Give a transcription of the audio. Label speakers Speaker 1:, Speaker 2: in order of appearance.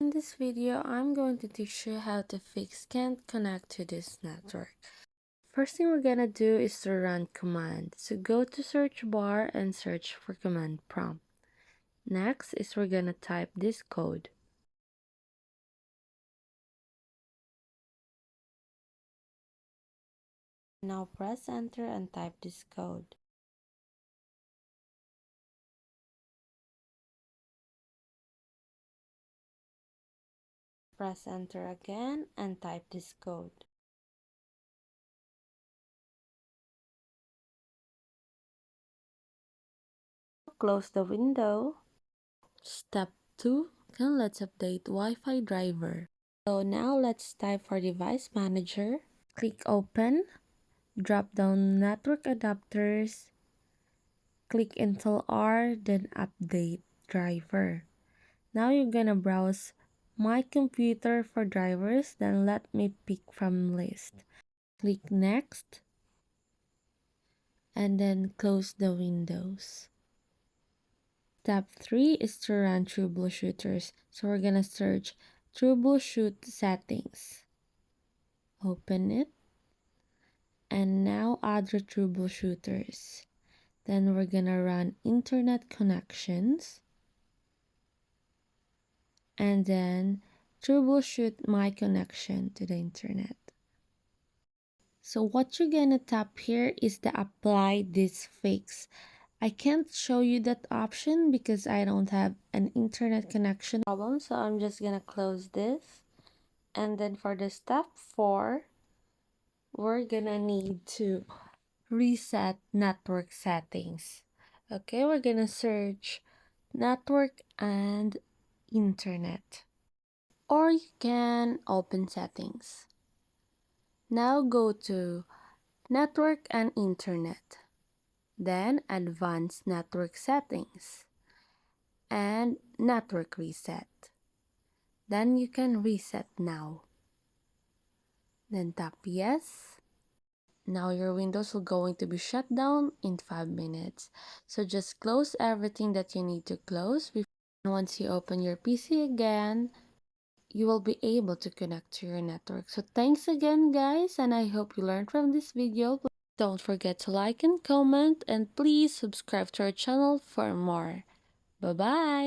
Speaker 1: In this video, I'm going to teach you how to fix can't connect to this network. First thing we're gonna do is to run command. So go to search bar and search for command prompt. Next is we're gonna type this code. Now press enter and type this code. Press enter again and type this code. Close the window. Step 2. Then let's update Wi-Fi driver. So now let's type for device manager. Click open. Drop down network adapters. Click Intel R, then update driver. Now you're gonna browse my computer for drivers, then let me pick from list. Click next and then close the windows. Step 3 is to run troubleshooters. So we're gonna search troubleshoot settings. Open it. And now other troubleshooters. Then we're gonna run internet connections. And then troubleshoot my connection to the internet. So what you're gonna tap here is the apply this fix. I can't show you that option because I don't have an internet connection problem, so I'm just gonna close this. And then for the step 4, we're gonna need to reset network settings. Okay, we're gonna search network and internet. Or you can open settings. Now go to network and internet. Then advanced network settings and network reset. Then you can reset now. Then tap yes. Now your Windows will going to be shut down in 5 minutes. So just close everything that you need to close. Once you open your PC again, you will be able to connect to your network. So thanks again guys, and I hope you learned from this video. Don't forget to like and comment, and please subscribe to our channel for more. Bye bye.